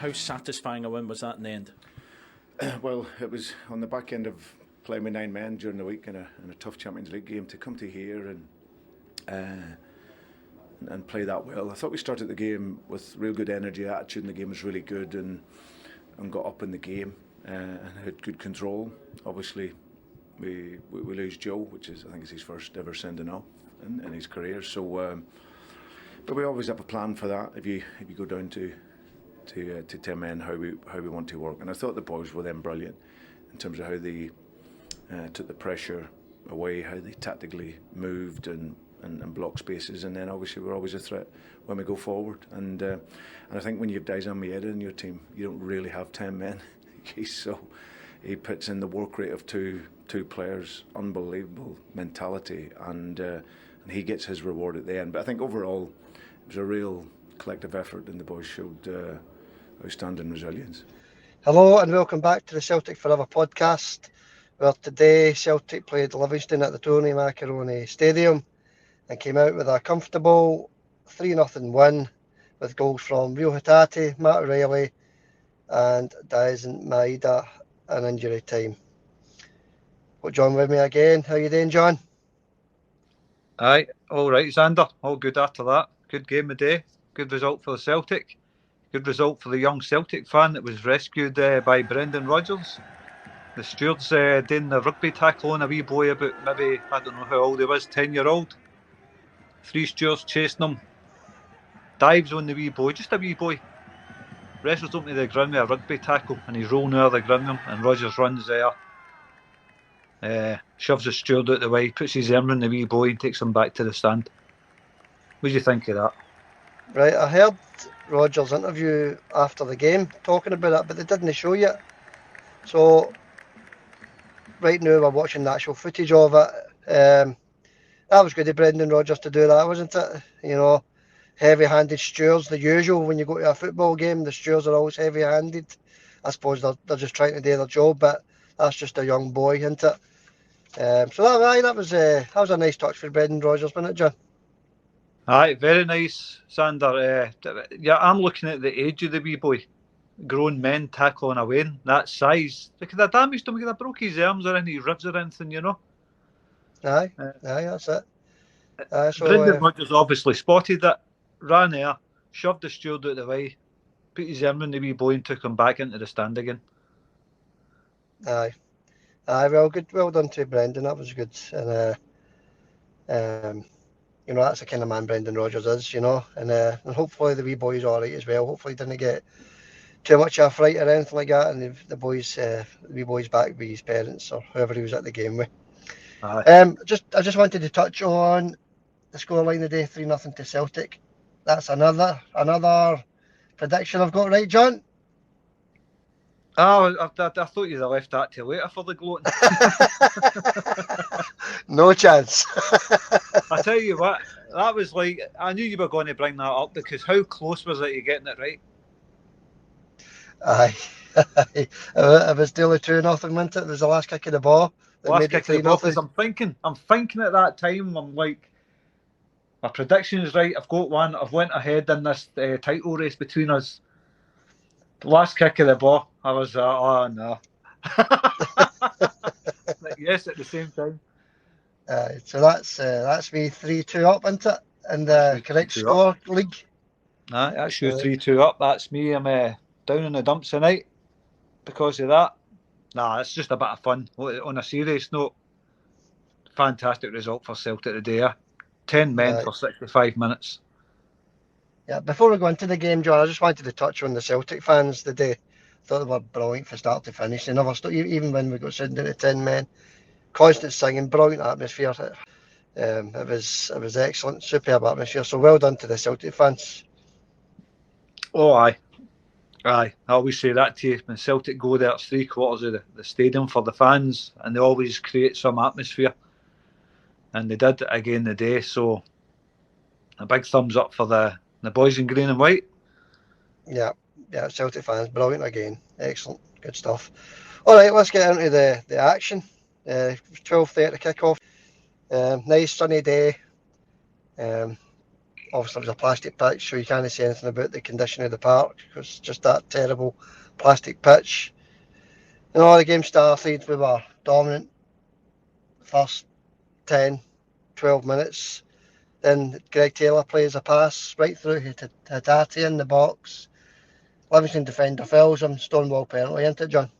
How satisfying a win was that in the end? Well, it was on the back end of playing with 9 men during the week in a tough Champions League game, to come to here and play that well. I thought we started the game with real good energy, attitude in the game was really good, and got up in the game and had good control. Obviously, we lose Joe, which is, I think, is his first ever sending off in his career. So, but we always have a plan for that. If you go down to 10 men, how we want to work. And I thought the boys were then brilliant in terms of how they took the pressure away, how they tactically moved and block spaces, and then obviously we're always a threat when we go forward. And I think when you've Daizen Maeda in your team, you don't really have 10 men. So he puts in the work rate of two players, unbelievable mentality, and he gets his reward at the end. But I think overall it was a real collective effort, and the boys showed outstanding resilience. Hello and welcome back to the Celtic Forever podcast, where today Celtic played Livingston at the Tony Macaroni Stadium and came out with a comfortable 3-0 win with goals from Rio Hatate, Matt O'Reilly and Daizen Maeda in injury time. Got John with me again. How you doing, John? Aye, all right, Xander. All good after that. Good game of day. Good result for the Celtic. Good result for the young Celtic fan that was rescued by Brendan Rodgers. The stewards doing the rugby tackle on a wee boy about maybe, I don't know how old he was, 10-year-old. 3 stewards chasing him. Dives on the wee boy, just a wee boy. Wrestles up to the ground with a rugby tackle, and he's rolling out of the ground, and Rodgers runs there. Shoves the steward out the way, puts his arm on the wee boy and takes him back to the stand. What do you think of that? Right, I heard Rodgers' interview after the game talking about it, but they didn't show yet. So right now we're watching the actual footage of it. That was good of Brendan Rodgers to do that, wasn't it? You know, heavy-handed stewards, the usual when you go to a football game, the stewards are always heavy-handed. I suppose they're just trying to do their job, but that's just a young boy, isn't it? So that was a nice touch for Brendan Rodgers, wasn't it, John? Aye, very nice, Sander. Yeah, I'm looking at the age of the wee boy. Grown men tackling away in that size. They could have damaged him, they could have broke his arms or any ribs or anything, you know. Aye, that's it. So Brendan Rodgers obviously spotted that, ran there, shoved the steward out of the way, put his arm in the wee boy and took him back into the stand again. Aye, well done to Brendan. That was good, and you know, that's the kind of man Brendan Rodgers is, you know, and hopefully the wee boy's all right as well. Hopefully he didn't get too much of a fright or anything like that, and the wee boy's back with his parents or whoever he was at the game with. Aye. I just wanted to touch on the scoreline today, 3-0 to Celtic. That's another prediction I've got right, John. Oh, I thought you'd have left that till later for the gloating. No chance. I tell you what, that was like, I knew you were going to bring that up, because how close was it to getting it right? Aye. It was still 2-0, wasn't it? It was the last kick of the ball. Last kick of the ball, because I'm thinking at that time, I'm like, my prediction is right, I've got one, I've went ahead in this title race between us. The last kick of the ball, I was, oh no. Yes, at the same time. So that's me 3-2 up, isn't it? In the correct score league. Nah, that's you 3-2 up. That's me. I'm down in the dumps tonight because of that. Nah, it's just a bit of fun. On a serious note, fantastic result for Celtic today. 10 men for 65 minutes. Yeah, before we go into the game, John, I just wanted to touch on the Celtic fans today. Thought they were brilliant from start to finish. They never stopped, even when we got sitting down to 10 men. Constant singing, brilliant atmosphere. It was excellent, superb atmosphere. So well done to the Celtic fans. Oh, aye. I always say that to you. When Celtic go there, it's 3/4 of the stadium for the fans, and they always create some atmosphere. And they did it again today. So a big thumbs up for the boys in green and white. Yeah, Celtic fans, brilliant again. Excellent, good stuff. All right, let's get into the action. 12:30 kick-off. Nice sunny day. obviously it was a plastic pitch, so you can't say anything about the condition of the park because it's just that terrible plastic pitch. The game started, we were dominant first 10, 12 minutes. Then Greg Taylor plays a pass right through to Hatate in the box. Livingston defender fouls him, Stonewall penalty, isn't it, John?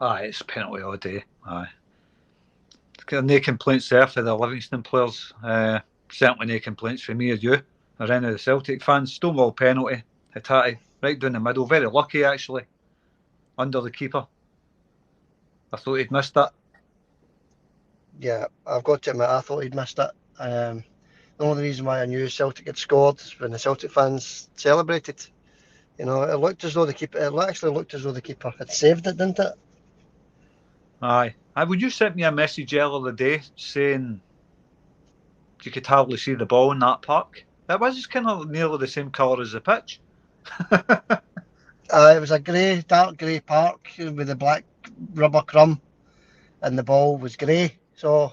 Aye, it's penalty all day. Aye. No complaints there for the Livingston players. Certainly no complaints from me or you or any of the Celtic fans. Stonewall penalty, Hatate, right down the middle. Very lucky, actually, under the keeper. I thought he'd missed that. Yeah, I've got to admit, I thought he'd missed it. The only reason why I knew Celtic had scored is when the Celtic fans celebrated. It looked as though the keeper. It actually looked as though the keeper had saved it, didn't it? Aye. Would you sent me a message earlier today saying you could hardly see the ball in that park? It was just kind of nearly the same colour as the pitch. It was a dark grey park with a black rubber crumb, and the ball was grey. So,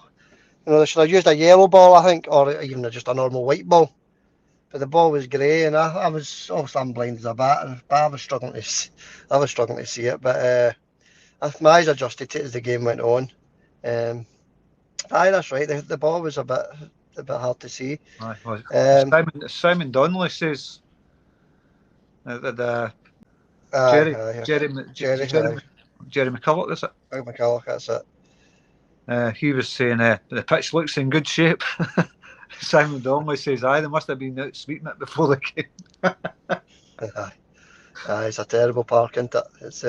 they should have used a yellow ball, I think, or even just a normal white ball. But the ball was grey, and I was obviously I'm blind as a bat, but I was struggling to see it. But my eyes adjusted to it as the game went on. Aye, that's right. The ball was a bit hard to see. Aye, well, Simon Donnelly says that Jerry McCulloch, is it? McCulloch, that's it. He was saying the pitch looks in good shape. Simon Donnelly says, aye, they must have been out sweeping it before the game. Aye, it's a terrible park, isn't it? It's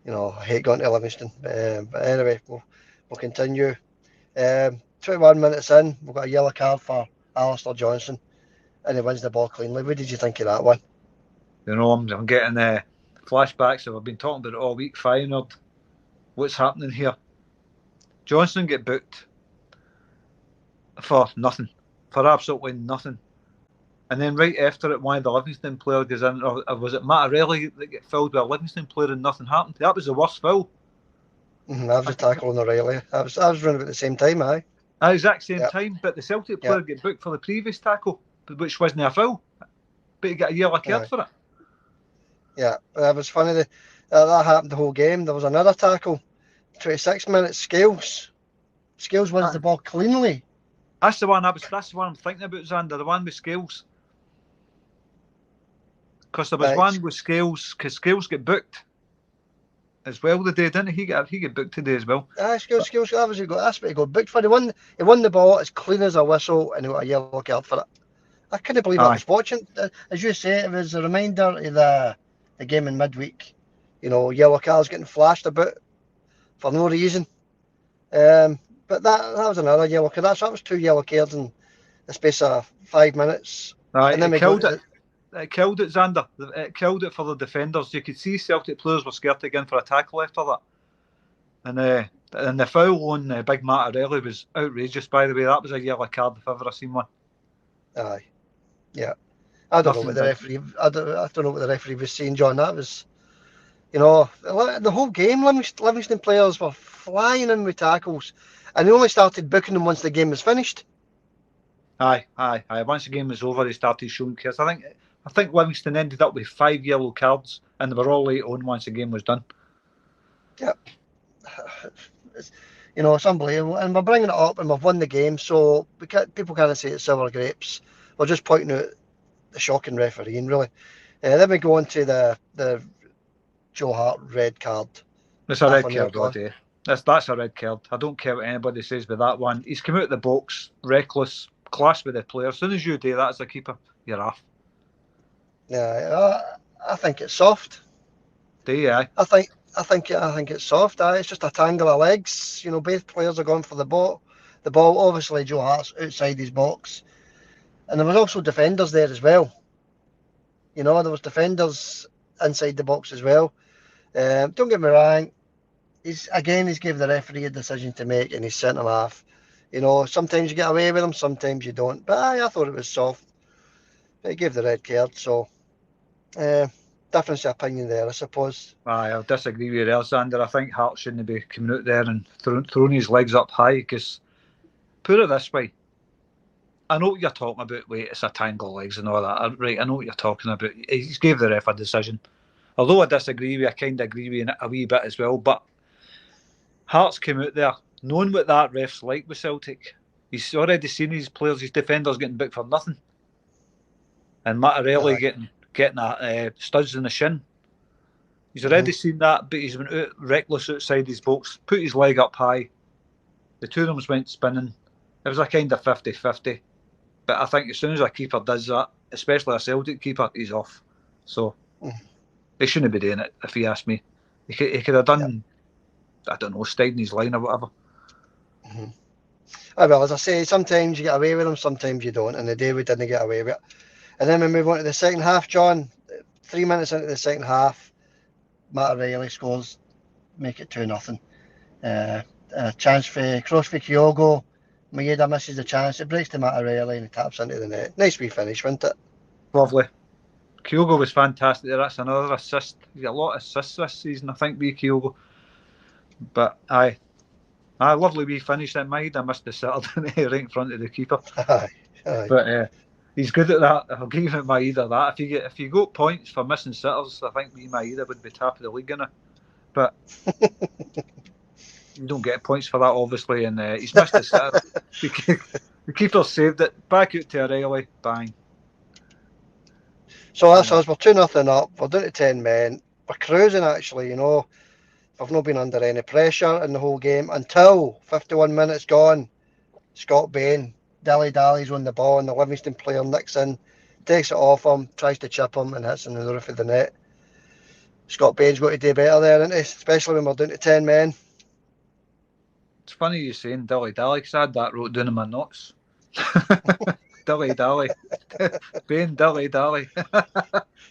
I hate going to Livingston. But anyway, we'll continue. 21 minutes in, we've got a yellow card for Alistair Johnson, and he wins the ball cleanly. What did you think of that one? I'm getting flashbacks. I've been talking about it all week. Feyenoord, what's happening here? Johnson get booked for nothing, for absolutely nothing. And then right after it, one of the Livingston player goes in, or was it Mattarelli that get fouled with a Livingston player and nothing happened? That was the worst foul. That was a tackle on O'Reilly. I was running at the same time, aye. At the exact same time, but the Celtic player get booked for the previous tackle, which wasn't a foul. But he got a yellow card for it. Yeah, it was funny that happened the whole game. There was another tackle, 26 minutes. Scales wins the ball cleanly. That's the one I'm thinking about, Xander. The one with Scales. Because there was one with Scales, because Scales get booked as well today, didn't he? He get booked today as well. Scales, that's what he got booked for. He won the ball as clean as a whistle, and he got a yellow card for it. I couldn't believe I was watching. As you say, it was a reminder of the game in midweek. Yellow cards getting flashed about for no reason. But that was another yellow card. That was 2 yellow cards in the space of 5 minutes. Right, and then it killed it. It killed it, Xander. It killed it for the defenders. You could see Celtic players were scared to get in for a tackle after that. And the foul on Big Mattarelli was outrageous, by the way. That was a yellow card if I've ever seen one. Aye. Yeah. I don't know what the referee was saying, John. That was, the whole game, Livingston players were flying in with tackles, and they only started booking them once the game was finished. Aye. Once the game was over, they started showing cards. I think Livingston ended up with 5 yellow cards, and they were all late on once the game was done. Yeah. It's unbelievable, and we're bringing it up, and we've won the game, so people can't say it's sour grapes. We're just pointing out the shocking refereeing, really. Then we go on to the Joe Hart red card. It's a red card, Roddy. That's a red card. I don't care what anybody says about that one. He's come out of the box, reckless, clash with the player. As soon as you do that as a keeper, you're off. Yeah, I think it's soft. Do you? I think it's soft. It's just a tangle of legs. Both players are going for the ball. The ball, obviously, Joe Hart's outside his box, and there was also defenders there as well. There was defenders inside the box as well. Don't get me wrong. He's gave the referee a decision to make, and he's sent him off. Sometimes you get away with him, sometimes you don't. But I thought it was soft. He gave the red card, so difference of opinion there, I suppose. I'll disagree with you there, Xander. I think Hart shouldn't be coming out there and throwing his legs up high, because put it this way, I know what you're talking about. Wait, it's a tangle legs and all that. Right, I know what you're talking about. He's gave the ref a decision. Although I disagree with you, I kind of agree with you a wee bit as well. But Hearts came out there knowing what that ref's like with Celtic. He's already seen his players, his defenders getting booked for nothing. And Mattarelli getting studs in the shin. He's already seen that, but he's went out reckless outside his box, put his leg up high. The two of them went spinning. It was a kind of 50-50. But I think as soon as a keeper does that, especially a Celtic keeper, he's off. So they shouldn't be doing it, if you ask me. He could have done, I don't know, stayed in his line or whatever. Well, as I say, sometimes you get away with them, sometimes you don't. And the day we didn't get away with it. And then we move on to the second half, John. 3 minutes into the second half, Mattarelli scores, make it 2-0. A chance for cross for Kyogo. Maeda misses the chance. It breaks to Mattarelli and he taps into the net. Nice wee finish, wasn't it? Lovely. Kyogo was fantastic there. That's another assist. He's got a lot of assists this season, I think, with Kyogo. But aye, lovely wee finish. That Maeda missed the sitter right in front of the keeper. Aye. But he's good at that. I'll give him Maeda that. If you got points for missing sitters, I think Maeda would be top of the league in it. But you don't get points for that, obviously. And he's missed the sitter. The keeper saved it. Back out to O'Reilly. Bang. So that's us. We're 2-0 up. We're down to 10 men. We're cruising, actually, you know. We've not been under any pressure in the whole game until 51 minutes gone. Scott Bain dallies on the ball and the Livingston player nicks in, takes it off him, tries to chip him and hits him in the roof of the net. Scott Bain's got to do better there, isn't he? Especially when we're down to 10 men. It's funny you saying dally because I had that wrote down in my notes. Dally. Bain dally.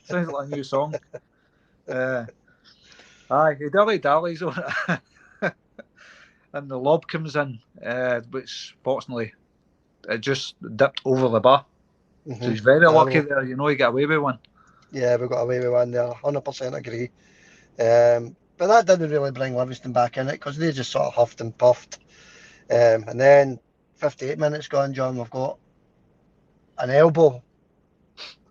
Sounds like a new song. He dallies on it. And the lob comes in, which fortunately it just dipped over the bar. So he's very lucky there, you know, he got away with one. Yeah, we got away with one there, 100% agree. But that didn't really bring Livingston back in it because they just sort of huffed and puffed. And then 58 minutes gone, John, we've got an elbow,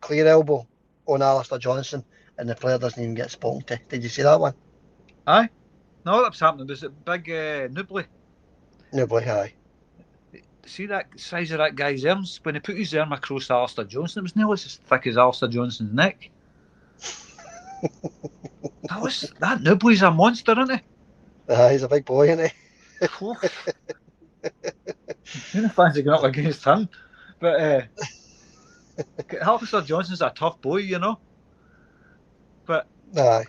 clear elbow on Alistair Johnson, and the player doesn't even get spoken to. Did you see that one? Aye. No, that was happening. Was it big Nubly? Nubly, aye. See that size of that guy's arms? When he put his arm across Alistair Johnson, it was nearly as thick as Alistair Johnson's neck. That Nubly's a monster, isn't he? He's a big boy, isn't he? I'm fancy going up against him. But Alistair Johnson's a tough boy, you know. But aye.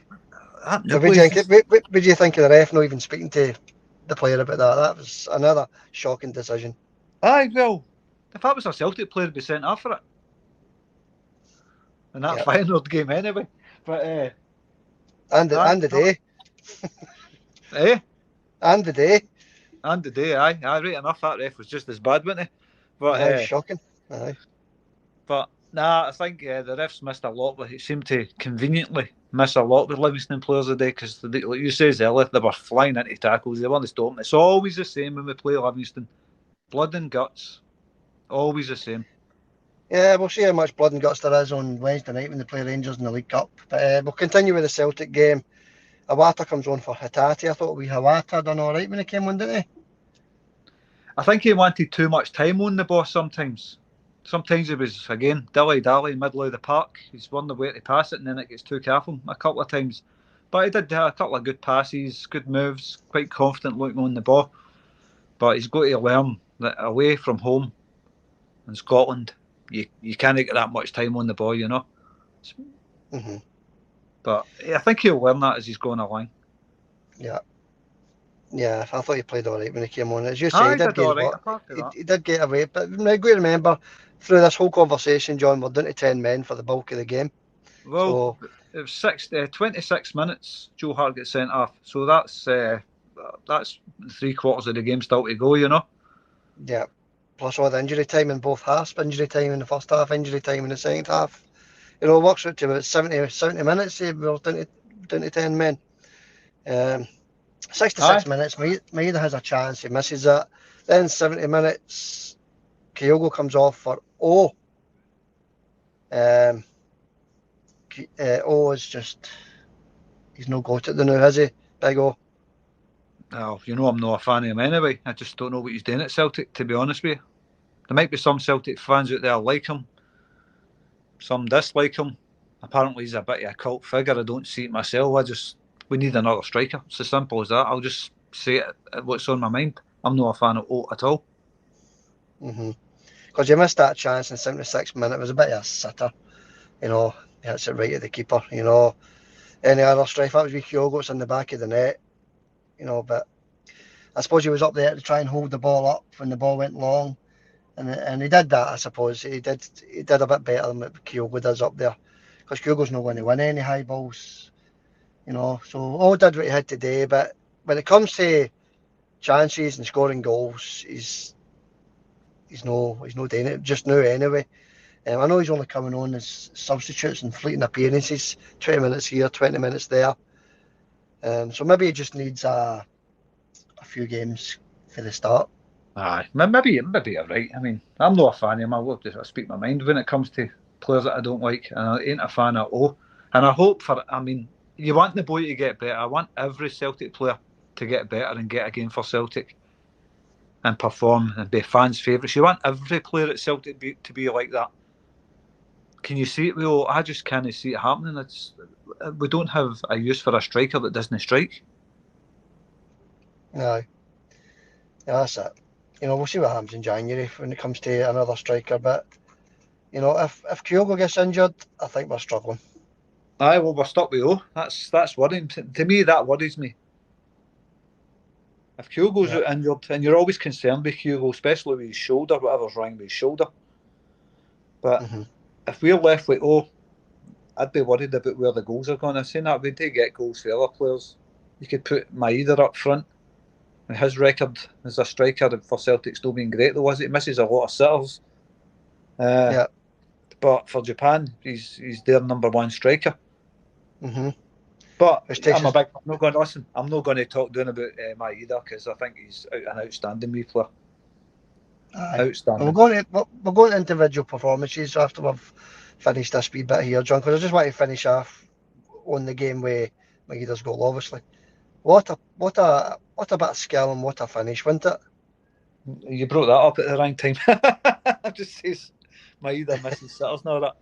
What do you think of the ref not even speaking to the player about that? That was another shocking decision. Aye, well, if that was a Celtic player, he'd be sent off for it. And that final game anyway. But and the day. And the day. And the day, aye, right enough. That ref was just as bad, wasn't he? But shocking. Aye. But nah, I think the refs missed a lot. But he seemed to conveniently miss a lot with Livingston players today because, like you said earlier, they were flying into tackles. They weren't stopping. It's always the same when we play Livingston. Blood and guts, always the same. Yeah, we'll see how much blood and guts there is on Wednesday night when they play Rangers in the League Cup. But we'll continue with the Celtic game. Iwata comes on for Hatate. I thought Iwata done all right when he came on, didn't he? I think he wanted too much time on the ball sometimes. Sometimes he was, again, dally, middle of the park. He's won the way to pass it and then it gets too careful a couple of times. But he did a couple of good passes, good moves, quite confident looking on the ball. But he's got to learn that away from home in Scotland, you can't get that much time on the ball, you know. But I think he'll learn that as he's going along. Yeah, I thought he played all right when he came on. As you say, he did get away. But we've got to remember, through this whole conversation, John, we're down to 10 men for the bulk of the game. Well, it was 26 minutes, Joe Hart gets sent off. So that's 3/4 of the game still to go, you know. Yeah, plus all the injury time in both halves, injury time in the first half, injury time in the second half. You know, it works out to about 70 minutes. We're down to 10 men. 66 minutes, Maeda has a chance, he misses that. Then 70 minutes, Kyogo comes off for O. O is just, he's no got it the now, has he? Big O. Oh, you know I'm not a fan of him anyway. I just don't know what he's doing at Celtic, to be honest with you. There might be some Celtic fans out there like him, some dislike him. Apparently he's a bit of a cult figure. I don't see it myself. We need another striker. It's as simple as that. I'll just say it, what's on my mind. I'm not a fan of O at all. Because you missed that chance in 76 minutes. It was a bit of a sitter. You know, he hits it right at the keeper. You know, any other striker, that was with Kyogo, it's in the back of the net. You know, but I suppose he was up there to try and hold the ball up when the ball went long. And he did that, I suppose. He did a bit better than what Kyogo does up there. Because Kyogo's not going to win any high balls. You know, so all did what he had today. But when it comes to chances and scoring goals, he's no doing it just now anyway. I know he's only coming on as substitutes and fleeting appearances, 20 minutes here, 20 minutes there. So maybe he just needs a few games for the start. Aye, maybe you're right. I mean, I'm not a fan of him. I speak my mind when it comes to players that I don't like, and I ain't a fan of O. And I hope you want the boy to get better. I want every Celtic player to get better and get a game for Celtic and perform and be fans' favourites. You want every player at Celtic to be like that. Can you see it? Well, I just can't see it happening. We don't have a use for a striker that doesn't strike. No. Yeah, that's it. You know, we'll see what happens in January when it comes to another striker. But, you know, if Kyogo gets injured, I think we're struggling. Aye, well, we're stuck with O. That's worrying. To me, that worries me. If Kyogo's out injured, and you're always concerned with Kyogo, especially with his shoulder, whatever's wrong with his shoulder. But if we're left with O, I'd be worried about where the goals are going. I'm saying that we do get goals for other players. You could put Maeda up front. His record as a striker for Celtic still being great, though, is it? He misses a lot of sitters. But for Japan, he's their number one striker. But I'm not going to listen. I'm not going to talk down about Maeda because I think he's an outstanding wee player. Outstanding. We're going to individual performances after we've finished this wee bit here, John. Because I just want to finish off on the game with Maeda's goal. Obviously, what a bit of skill and what a finish, wasn't it? You brought that up at the wrong time. I just says Maeda misses sitters and all that.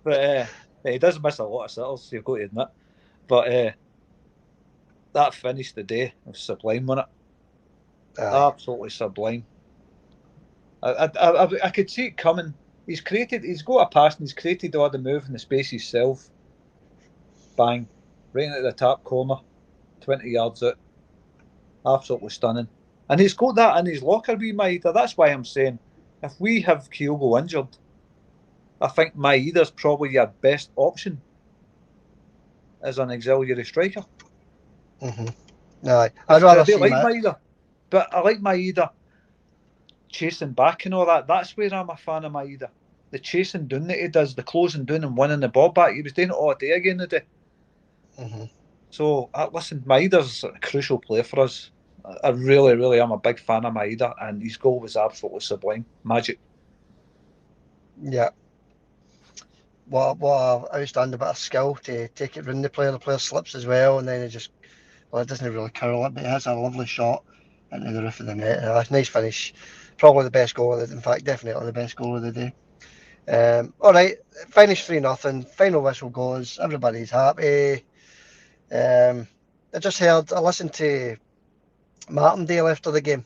But he does miss a lot of sitters, you've got to admit. But that finish today was sublime, wasn't it? Absolutely sublime. I could see it coming. He's got a pass and he's created all the move in the space himself. Bang. Right into the top corner. 20 yards out. Absolutely stunning. And he's got that in his locker, wee Maeda. That's why I'm saying, if we have Kyogo injured, I think Maeda's probably your best option as an auxiliary striker. I'd rather see like Maeda, but I like Maeda chasing back and all that. That's where I'm a fan of Maeda. The chasing down that he does, the closing down and winning the ball back. He was doing it all day again today. So, listen, Maeda's a crucial player for us. I really, really am a big fan of Maeda, and his goal was absolutely sublime. Magic. Yeah. What an outstanding bit of skill to take it round the player slips as well, and then it doesn't really curl it, but it has a lovely shot into the roof of the net. A nice finish. Probably the best goal of in fact, definitely the best goal of the day. Alright, finish 3-0, final whistle goes, everybody's happy. I listened to Martindale after the game,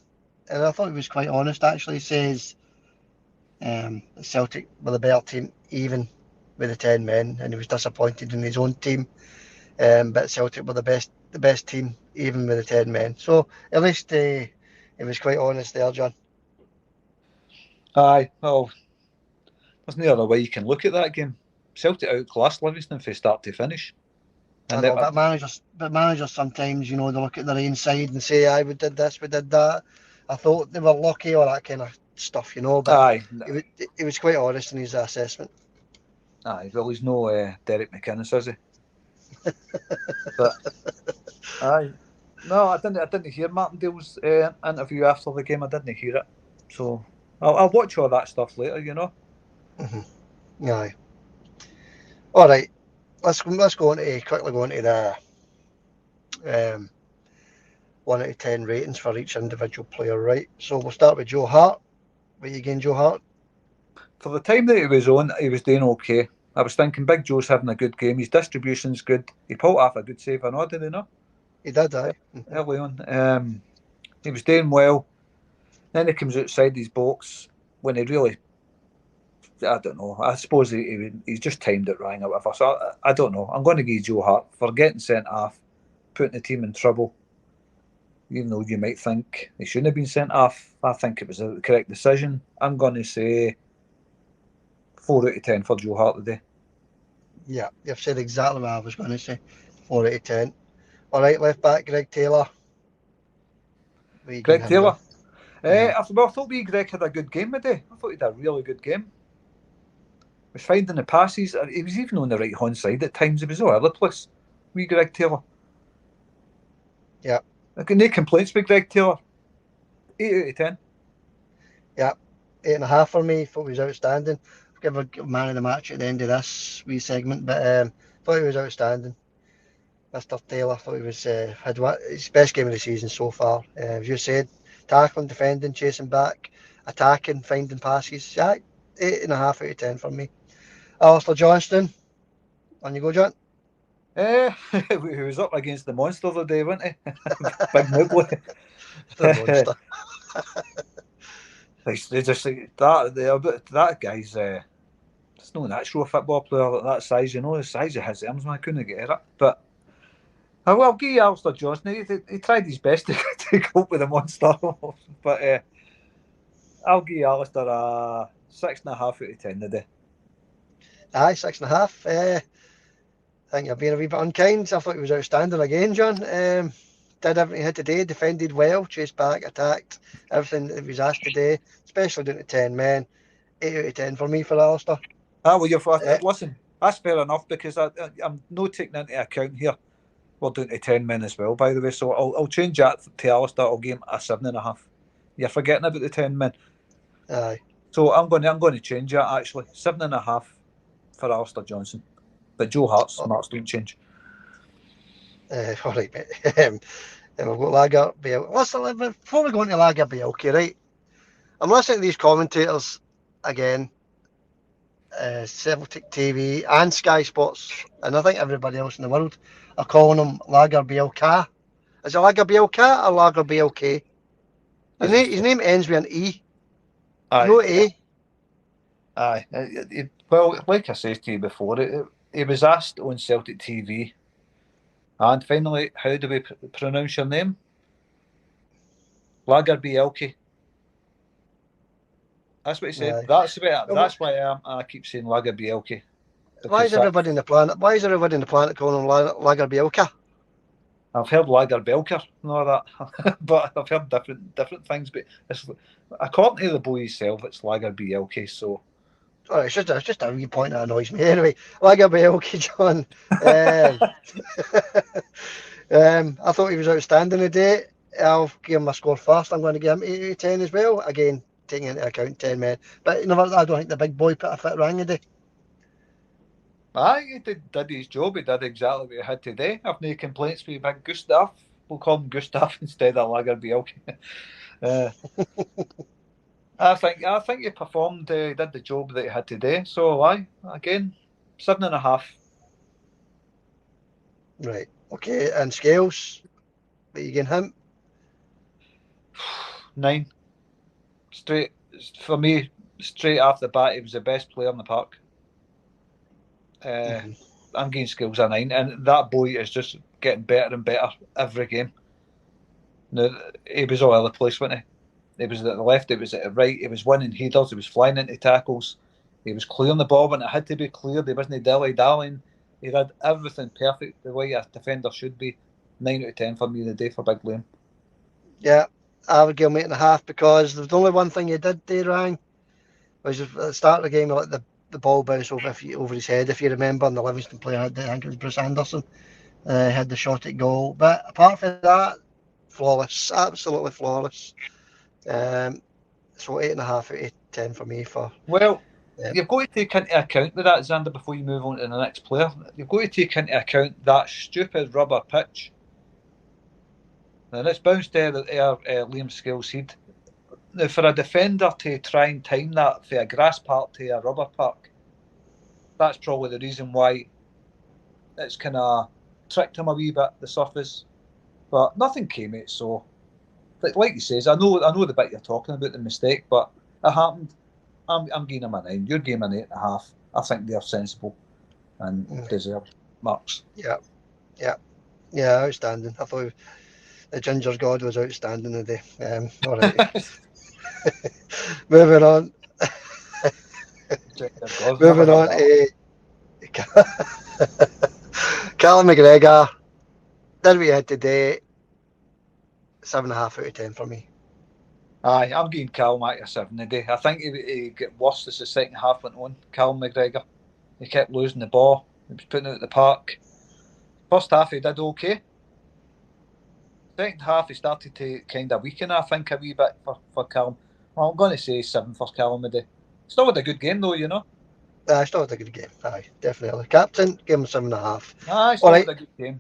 and I thought he was quite honest actually. He says Celtic were the better team even with the 10 men, and he was disappointed in his own team, but Celtic were the best team even with the 10 men. So at least he was quite honest there, John. Aye, well, there's no other way you can look at that game. Celtic outclassed Livingston from start to finish. And but managers sometimes, you know, they look at their own side and say, "Aye, we did this, we did that. I thought they were lucky," or that kind of stuff, you know. But he was quite honest in his assessment. Aye, well, he's no Derek McInnes, is he? But aye, no, I didn't hear Martindale's interview after the game. I didn't hear it, so I'll watch all that stuff later, you know. Mm-hmm. Aye. All right. Let's go on to quickly go into the 1 out of 10 ratings for each individual player, right? So we'll start with Joe Hart. What you getting, Joe Hart? For the time that he was on, he was doing okay. I was thinking Big Joe's having a good game. His distribution's good. He pulled off a good save, I know, did he not? He did, aye. Mm-hmm. Early on. He was doing well. Then he comes outside his box when he really, I don't know. I suppose he's just timed it wrong or whatever. So I don't know. I'm going to give Joe Hart for getting sent off, putting the team in trouble. Even though you might think he shouldn't have been sent off, I think it was the correct decision. I'm going to say 4 out of 10 for Joe Hart today. Yeah, you've said exactly what I was going to say. 4 out of 10. All right, left back, Greg Taylor. Greg Taylor. Mm-hmm. I thought Greg had a good game today. I thought he had a really good game. He was finding the passes. He was even on the right hand side at times. He was all over the place. Wee Greg Taylor. Yeah. I got no complaints with Greg Taylor. 8 out of 10. Yeah, 8.5 for me. Thought he was outstanding. Give a man of the match at the end of this wee segment, but thought he was outstanding. Mr. Taylor thought he was had his best game of the season so far. As you said, tackling, defending, chasing back, attacking, finding passes. Yeah, 8.5 out of 10 for me. Alistair Johnston, on you go, John. He was up against the monster the day, wasn't he? Big Nibley. The monster. They just that guy's. It's no natural football player at that size, you know. The size of his arms, man, I couldn't get it. But I'll give you Alistair Johnston. He tried his best to cope with the monster, but I'll give you Alistair a 6.5 out of 10 today. Aye, 6.5. I think you're being a wee bit unkind. I thought he was outstanding again, John. Did everything he had today, defended well, chased back, attacked, everything that he was asked today, especially down to 10 men. 8 out of 10 for me for Alistair. Listen, that's fair enough because I'm not taking into account here. We're down to 10 men as well, by the way. So I'll change that to Alistair. I'll give him a 7.5. You're forgetting about the 10 men. Aye. So I'm going to change that actually. 7.5 for Alistair Johnston. But Joe Hart's marks don't change. All right, mate. We've got Lager Bielke. Before we go into Lager Bielke, right? I'm listening to these commentators again. Celtic TV and Sky Sports, and I think everybody else in the world are calling him Lager Bielke. Is it Lager Bielke or Lager Bielke? His name ends with an E. Aye. No A. Aye. Well, like I said to you before, he was asked on Celtic TV, and finally, how do we pronounce your name? Lager Bielke. That's what he said. Aye. That's why I keep saying Lager Bielke. Why is everybody on the planet calling him Lager Bielke? I've heard Lager Belker and all that, but I've heard different things. But according to the boy himself, it's Lager Bielke. So, it's just a wee point that annoys me. Anyway, Lager Bielke, John. I thought he was outstanding today. I'll give him a score first. I'm going to give him 8 out of 10 as well. Again, taking into account 10 men. But I don't think the big boy put a fit wrong today. Aye, he did his job. He did exactly what he had today. I've no complaints with big Gustav. We'll call him Gustav instead of Lager Bielke. I think he performed. Did the job that he had today. So aye, again, 7.5. Right. Okay. And Scales, what you getting him? 9. Straight for me. Straight off the bat, he was the best player in the park. I'm getting Scales a 9, and that boy is just getting better and better every game. Now, he was all over the place, wasn't he? He was at the left, he was at the right, he was winning headers, he was flying into tackles, he was clearing the ball when it had to be cleared, he wasn't dilly-dallying. He had everything perfect the way a defender should be. 9 out of 10 for me today for Big Liam. Yeah, I would give him 8.5 because there's only one thing he did do wrong, was at the start of the game, like the ball bounced over his head, if you remember, and the Livingston player, I think it was Bruce Anderson, had the shot at goal. But apart from that, flawless, absolutely flawless. So 8.5 out of 10 for me. Well, Yeah. you've got to take into account with that, Xander, before you move on to the next player. You've got to take into account that stupid rubber pitch. Now, it's bounced there Liam Scales head. Now, for a defender to try and time that for a grass park to a rubber park, that's probably the reason why it's kind of tricked him a wee bit, the surface. But nothing came of it, so like he says, I know the bit you're talking about, the mistake, but it happened. I'm giving him a 9. You're giving him an 8.5. I think they're sensible and deserve marks. Yeah, outstanding. I thought the Ginger God was outstanding today. All right. Moving on. Moving on to Callum McGregor. Did we had today? 7.5 out of 10 for me. Aye, I'm giving Callum a 7 today. I think he got worse as the second half went on. Callum McGregor. He kept losing the ball. He was putting it at the park. First half he did okay. Second half he started to kind of weaken, I think, a wee bit for Callum. Well, I'm going to say 7 for Callum today. Still had a good game though, you know. I still had a good game. Aye, definitely. Captain, give him 7.5. Aye, still had a good game.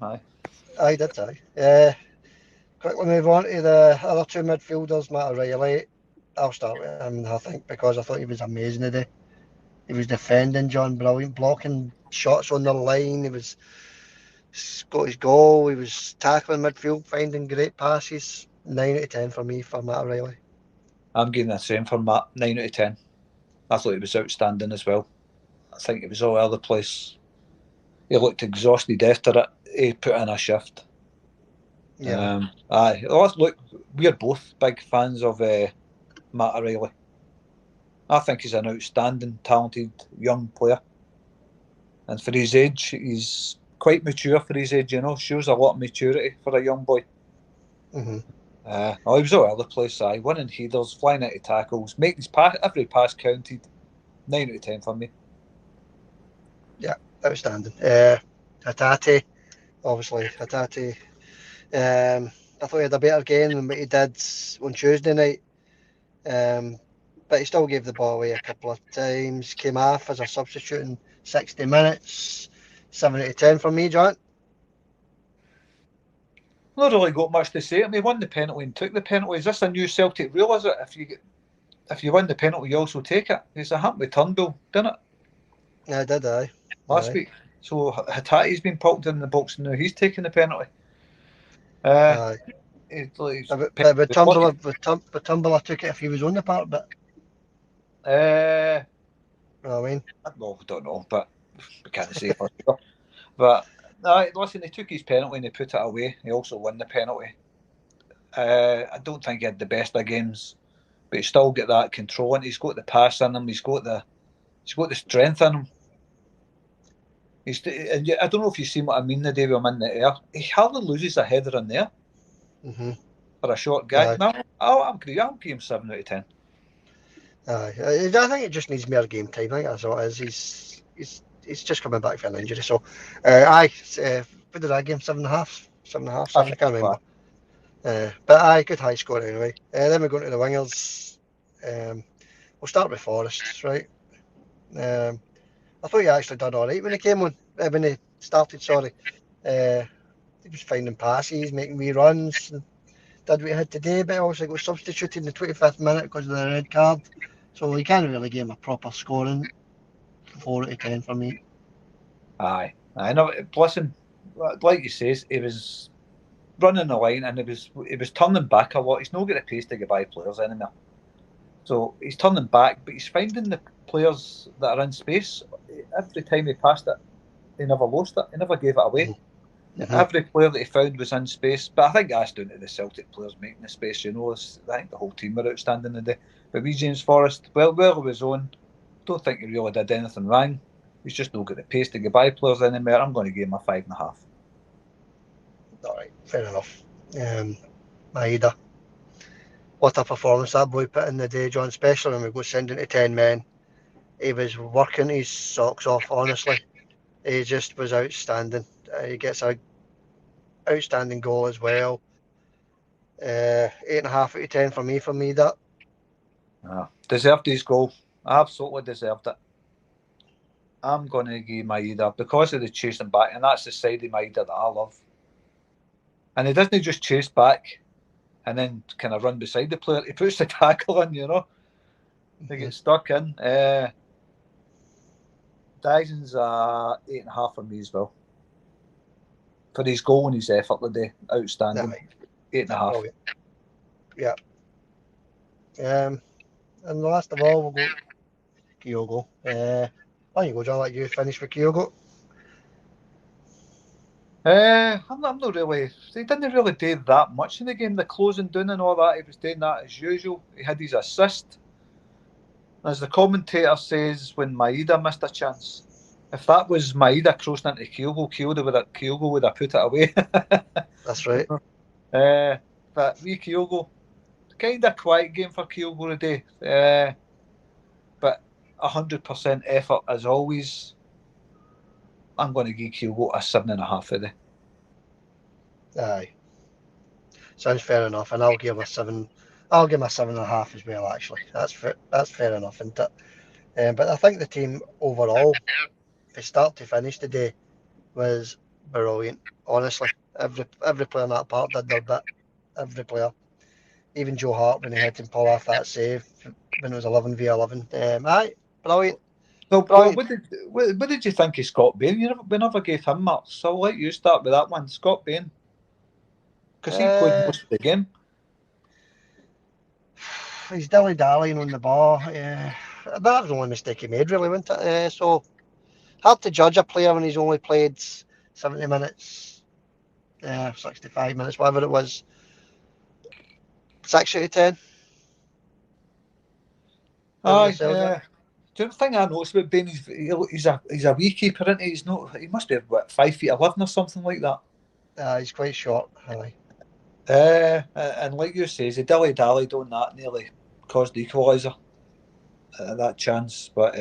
Aye, did aye. Quickly move on to the other two midfielders, Matt O'Reilly. I'll start with him, I think, because I thought he was amazing today. He was defending John, brilliant, blocking shots on the line. He was got his goal. He was tackling midfield, finding great passes. 9 out of 10 for me for Matt O'Reilly. I'm giving the same for Matt. 9 out of 10. I thought he was outstanding as well. I think it was all over the place. He looked exhausted after it. He put in a shift. Yeah. Aye. Look, we're both big fans of Matt O'Reilly. I think he's an outstanding, talented young player. And for his age, he's quite mature for his age, you know. Shows a lot of maturity for a young boy. Mm-hmm. He was all over the place, winning headers, flying out of tackles, making his pass, every pass counted. 9 out of 10 for me. Yeah, outstanding. Hatate, obviously, Hatate. I thought he had a better game than what he did on Tuesday night. But he still gave the ball away a couple of times. Came off as a substitute in 60 minutes. 7 out of 10 for me, John. Not really got much to say. I mean, he won the penalty and took the penalty. Is this a new Celtic rule, is it? If you win the penalty, you also take it. It's a happened with Turnbull, didn't it? Yeah, did I? Last week. So Hatate's been poked in the box and now he's taking the penalty. Aye. But Turnbull took it if he was on the part, but you know what I mean? Well, I don't know, but we can't say for sure. But listen, he took his penalty and he put it away. He also won the penalty. I don't think he had the best of games, but he's still got that control and he's got the pass in him. He's got the strength in him. I don't know if you've seen what I mean the day we were in the air. He hardly loses a header in there for a short guy. No, I'll give him 7 out of 10. I think it just needs more game time. I think that's all it is. He's just coming back from an injury. So, what did I give him? 7.5? 7.5? 7, I can't remember. But good high score anyway. Then we're going to the wingers. We'll start with Forrest, right? I thought he actually done all right when he came on. When he started, sorry. He was finding passes, making wee runs. Did what he had today, but also got substituted in the 25th minute because of the red card. So he can't really give him a proper scoring. 4 out of 10 for me. Aye. I know. Listen, like you says, he was running the line and he was turning back a lot. He's not got the pace to get by players anymore. So he's turning back, but he's finding the players that are in space. Every time he passed it, he never lost it. He never gave it away. Mm-hmm. Every player that he found was in space. But I think that's down to the Celtic players making the space. You know, I think the whole team were outstanding today. But we, James Forrest, well he was on. Don't think he really did anything wrong. He's just not got the pace to get by players anymore. I'm going to give him a 5.5. All right, fair enough. Maeda. What a performance that boy put in the day, John, especially when we go sending to 10 men. He was working his socks off, honestly. He just was outstanding. He gets a outstanding goal as well. 8.5 out of 10 for me, that. Deserved his goal. Absolutely deserved it. I'm going to give Maeda because of the chasing back, and that's the side of Maeda that I love. And he doesn't just chase back and then kind of run beside the player. He puts the tackle in, you know. They get stuck in. Dyson's 8.5 for me as well. For his goal and his effort today, outstanding. 8.5. Yeah. And last of all, we'll go Kyogo. On you go, John. Let you finish with Kyogo. I'm not really. He didn't really do that much in the game. The closing down and all that, he was doing that as usual. He had his assist. As the commentator says, when Maeda missed a chance, if that was Maeda crossing into Kyogo would have put it away. That's right. But we Kyogo, kind of quiet game for Kyogo today. But 100% effort as always. I'm going to give Kyogo a 7.5 today. Aye. Sounds fair enough, and I'll give him a 7. I'll give him a 7.5 as well. Actually, that's fair enough, isn't it? But I think the team overall, from start to finish today, was brilliant. Honestly, every player in that part did their bit. Every player, even Joe Hart when he had to pull off that save when it was 11v11. Aye, brilliant. So, Brilliant. what did you think of Scott Bain? We never gave him much, so I'll let you start with that one. Scott Bain, because he played most of the game. He's dilly-dallying on the ball. That was the only mistake he made, really, wasn't it? So hard to judge a player when he's only played 70 minutes, 65 minutes, whatever it was. 6 out of 10. Aye. Do you know the thing I noticed about Bain? He's a wee keeper, isn't he? He's not. He must be 5'11" or something like that. He's quite short. Aye. And like you say, he dilly-dallied on that, nearly caused the equaliser. That chance, but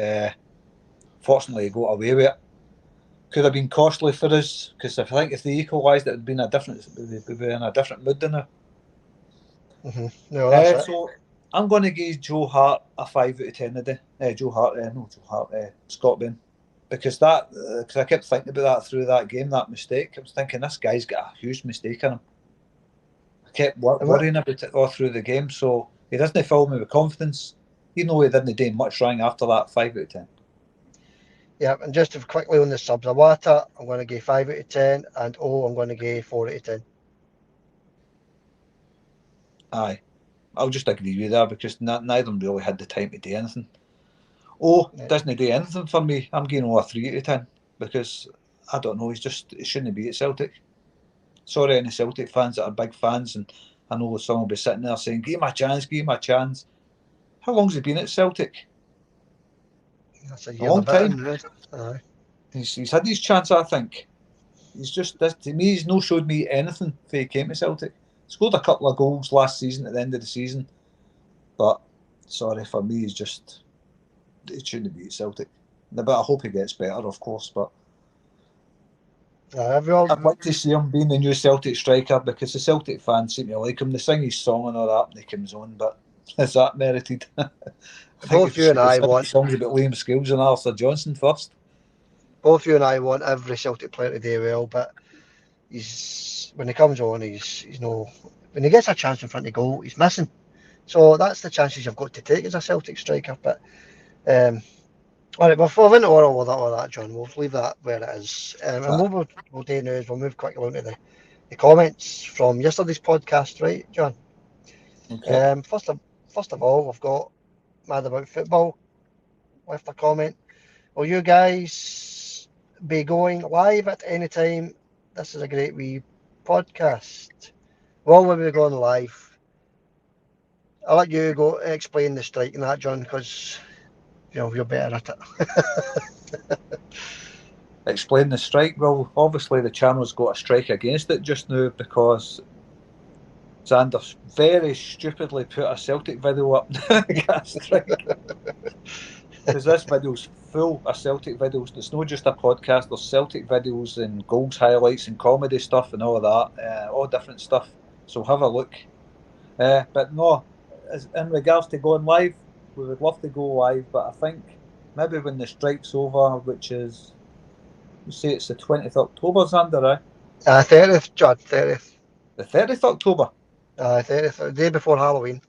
fortunately he got away with it. Could have been costly for us, because I think if they equalised, it would be in a different mood than now. Mm-hmm. No, that's it. So I'm going to give Joe Hart a 5 out of 10 today. Scott Bain, because I kept thinking about that through that game, that mistake. I was thinking this guy's got a huge mistake in him. I kept worrying about it all through the game, so he doesn't fill me with confidence. He didn't do much wrong after that 5 out of 10. Yeah, and just quickly on the subs, Awata, I'm going to give 5 out of 10, and I'm going to give 4 out of 10. Aye, I'll just agree with that because neither of them really had the time to do anything. Doesn't do anything for me. I'm giving him a 3 out of 10 because I don't know. He shouldn't be at Celtic. Sorry, any Celtic fans that are big fans, and I know someone will be sitting there saying, "Give him a chance." How long's he been at Celtic? That's a long time. Aye. He's had his chance, I think. He's just, to me, he's not showed me anything before he came to Celtic. Scored a couple of goals last season at the end of the season, but sorry, for me, he shouldn't be at Celtic. But I hope he gets better, of course. But I'd like to see him being the new Celtic striker because the Celtic fans seem to like him. They sing his song and all that when he comes on, but is that merited? Both you and I want songs about Liam Scales and Arthur Johnson first. Both you and I want every Celtic player to do well, but when he comes on, he's when he gets a chance in front of goal, he's missing. So that's the chances you've got to take as a Celtic striker. But all right, we'll into all that, John. We'll leave that where it is. And what we'll do now is we'll move quickly on to the comments from yesterday's podcast, right, John? Okay. First of all, we've got Mad About Football left a comment. Will you guys be going live at any time? This is a great wee podcast. Will we be going live? I'll let you go explain the strike and that, John, because you're better at it. Explain the strike. Well, obviously the channel's got a strike against it just now because Xander very stupidly put a Celtic video up. Because this video's full of Celtic videos. It's not just a podcast. There's Celtic videos and goals highlights and comedy stuff and all of that, all different stuff. So have a look. But no, in regards to going live, we would love to go live, but I think maybe when the strike's over, which is, you say it's the 20th of October, Xander, eh? 30th, John, 30th. The 30th of October? 30th, the day before Halloween.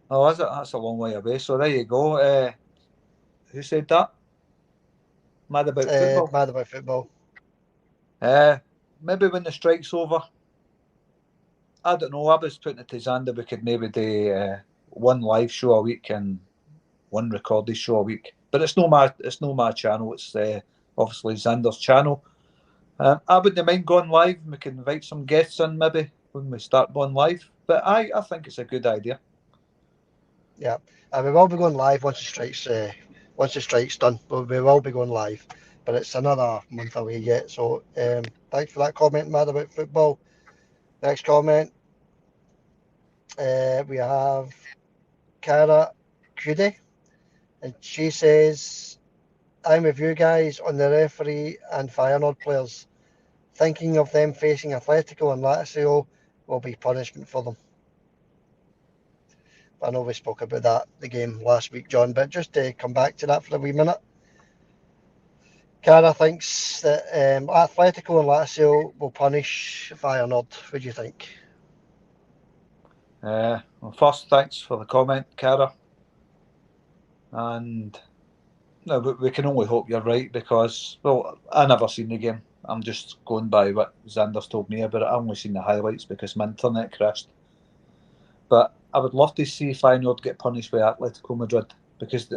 Oh, is it? That's a long way away. So there you go. Who said that? Mad about football? Mad about football. Maybe when the strike's over. I don't know. I was putting it to Xander. We could maybe do one live show a week and one recorded show a week. But it's no my channel. It's obviously Xander's channel. I wouldn't mind going live. We can invite some guests in maybe when we start going live. But I think it's a good idea. Yeah, we will be going live once the strike's done. We will be going live, but it's another month away yet. So thanks for that comment, Mad about football. Next comment, we have Cara Cudy, and she says, "I'm with you guys on the referee and Feyenoord players. Thinking of them facing Atletico and Lazio will be punishment for them." I know we spoke about that the game last week, John, but just to come back to that for a wee minute. Cara thinks that Atletico and Lazio will punish Feyenoord. What do you think? Well, first, thanks for the comment, Cara. And no, we can only hope you're right because, well, I never seen the game. I'm just going by what Xander's told me about it. I only seen the highlights because my internet crashed. But I would love to see Feyenoord get punished by Atletico Madrid because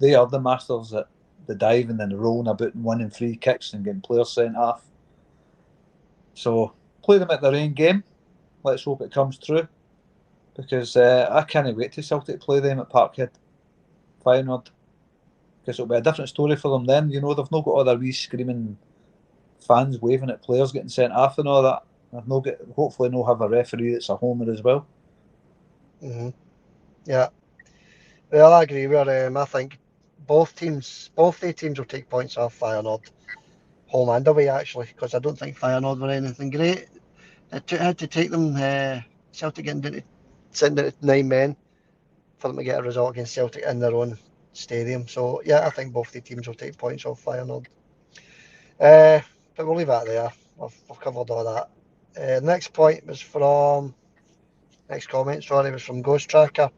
they are the masters at the diving and the rolling about and winning free kicks and getting players sent off. So play them at their own game. Let's hope it comes true because I can't wait to Celtic play them at Parkhead, Feyenoord, because it'll be a different story for them then. You know, they've not got all their wee screaming fans waving at players getting sent off and all that. Hopefully no have a referee that's a homer as well. Mm-hmm. Yeah. Well, I agree with I think both the teams will take points off Feyenoord, home and away actually, because I don't think Feyenoord were anything great. It had to take them, Celtic sitting down to 9 men for them to get a result against Celtic in their own stadium. So yeah, I think both the teams will take points off Feyenoord. But we'll leave that there. I've covered all that. Next comment was from Ghost Tracker.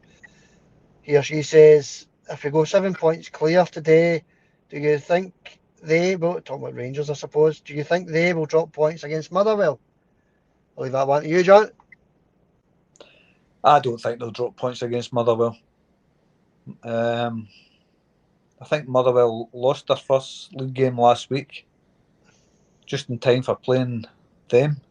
He or she says, if we go 7 points clear today, do you think they will, talking about Rangers I suppose, do you think they will drop points against Motherwell? I'll leave that one to you, John. I don't think they'll drop points against Motherwell. I think Motherwell lost their first league game last week, just in time for playing them.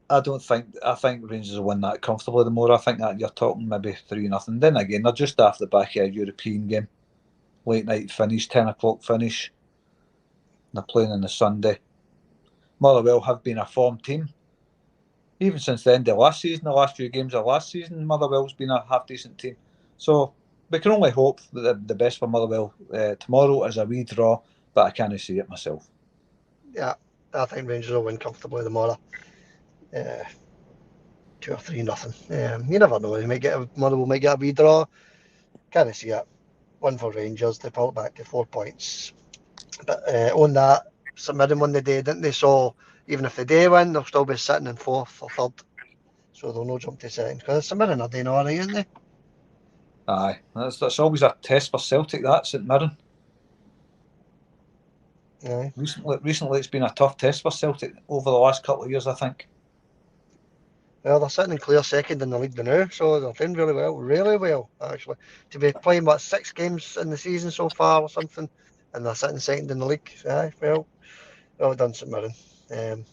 I think Rangers will win that comfortably. The more I think that you're talking maybe 3-0. Then again, they're just off the back of a European game, late night finish, 10 o'clock finish. They're playing on the Sunday. Motherwell have been a form team. Even since the end of last season, the last few games of last season, Motherwell's been a half-decent team. So we can only hope that the best for Motherwell tomorrow is a wee draw, but I can't see it myself. Yeah, I think Rangers will win comfortably tomorrow. 2 or 3-0. You never know. Motherwell might get a wee draw. Can't see it. One for Rangers. They pull it back to 4 points. But on that, St Mirren won the day, didn't they? So even if they do win, they'll still be sitting in 4th or 3rd. So they'll no jump to 2nd. Because St Mirren are doing all right, aren't they? Aye, that's always a test for Celtic, that, St Mirren. Aye. Recently, it's been a tough test for Celtic over the last couple of years, I think. Well, they're sitting in clear 2nd in the league now, so they're doing really well, actually. To be playing, 6 games in the season so far or something, and they're sitting 2nd in the league. Aye, well done, St Mirren.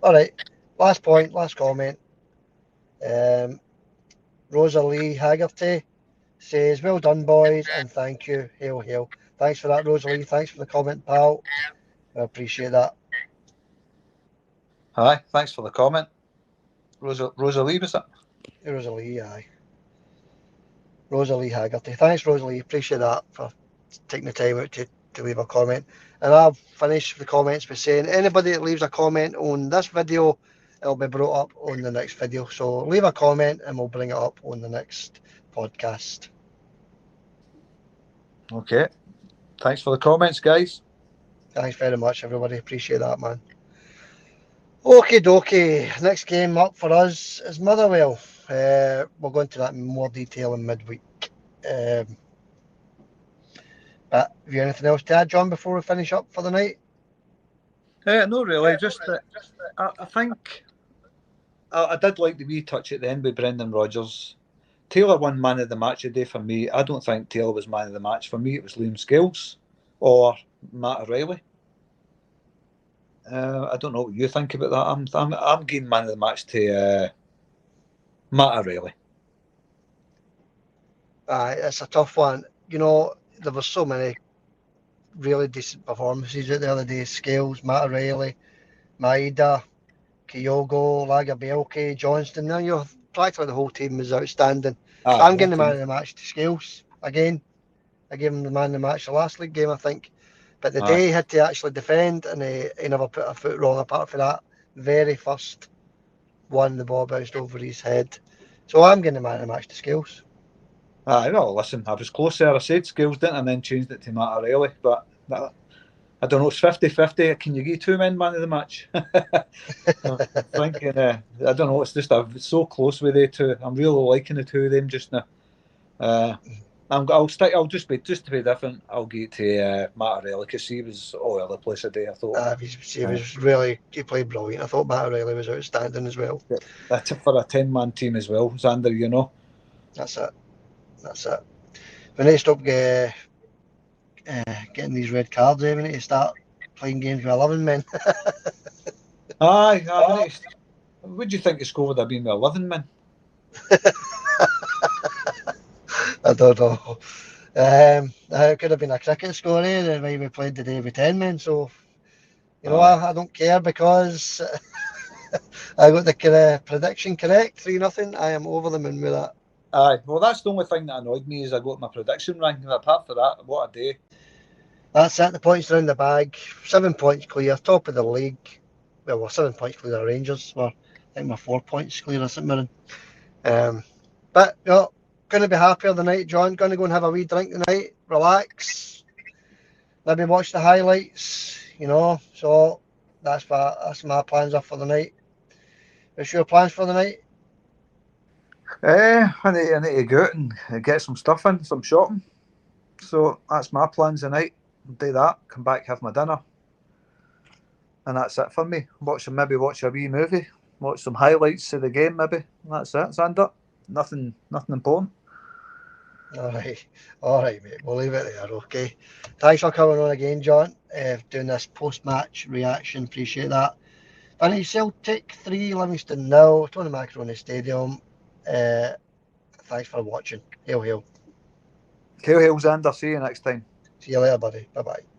All right, last point, last comment. Rosalie Haggerty says, well done, boys, and thank you. Hail, hail. Thanks for that, Rosalie. Thanks for the comment, pal. I appreciate that. Aye, thanks for the comment. Rosalie, was it? Rosalie, aye. Rosalie Haggerty. Thanks, Rosalie. Appreciate that for taking the time out to leave a comment. And I'll finish the comments by saying anybody that leaves a comment on this video it'll be brought up on the next video. So leave a comment and we'll bring it up on the next podcast. Okay. Thanks for the comments, guys. Thanks very much, everybody. Appreciate that, man. Okie dokie. Next game up for us is Motherwell. We'll go into that in more detail in midweek. But have you anything else to add, John, before we finish up for the night? No, really. Just I think I did like the wee touch at the end with Brendan Rodgers. Taylor won man of the match today for me. I don't think Taylor was man of the match. For me, it was Liam Scales or Matt O'Reilly. I don't know what you think about that. I'm giving man of the match to Matt O'Reilly. It's a tough one. You know, there were so many really decent performances out the other day. Scales, Matt O'Reilly, Maeda, Kyogo, Lagerbielke, Johnston. Now practically the whole team was outstanding. I'm getting the man of the match to Scales again. I gave him the man of the match the last league game, I think. But the day he had to actually defend, and he never put a foot wrong apart from that very first one, the ball bounced over his head. So I'm getting the man of the match to Scales. No, listen, I was close there. I said Scales, didn't I, and then changed it to Matt O'Reilly. But I don't know, it's 50-50. Can you give two men man of the match? I'm thinking, I don't know, it's just so close with the two. I'm really liking the two of them just now. I'll just to be different. I'll give it to Matt O'Reilly because he was all over the place today. I thought he played brilliant. I thought Matt O'Reilly was outstanding as well. That's for a 10-man team as well, Xander. You know. That's it. We need to stop getting these red cards. We need to start playing games with 11 men. Aye. What do you think the score would have been with 11 men? I don't know. It could have been a cricket score, the way we played today with 10 men. So, you know, I don't care because I got the prediction correct, 3-0. I am over the moon with that. Aye, well, that's the only thing that annoyed me is I got my prediction wrong. Apart from that, what a day. That's it. The points are in the bag. 7 points clear, top of the league. Well, we're 7 points clear of Rangers. I think we're 4 points clear of St Mirren. But, you know, going to be happier tonight, John. Going to go and have a wee drink tonight. Relax. Maybe watch the highlights, you know. So that's my plans are for the night. What's your plans for the night? I need to go out and get some stuff in, some shopping. So that's my plans tonight. Do that, come back, have my dinner. And that's it for me. Watch a wee movie. Watch some highlights of the game, maybe. That's it, Xander. Nothing important. All right, mate. We'll leave it there, okay? Thanks for coming on again, John. Doing this post-match reaction. Appreciate that. And Celtic 3, Livingston 0. Tony Macaroni Stadium. Thanks for watching. Hail, hail. Hail, hail, Xander. See you next time. See you later, buddy. Bye-bye.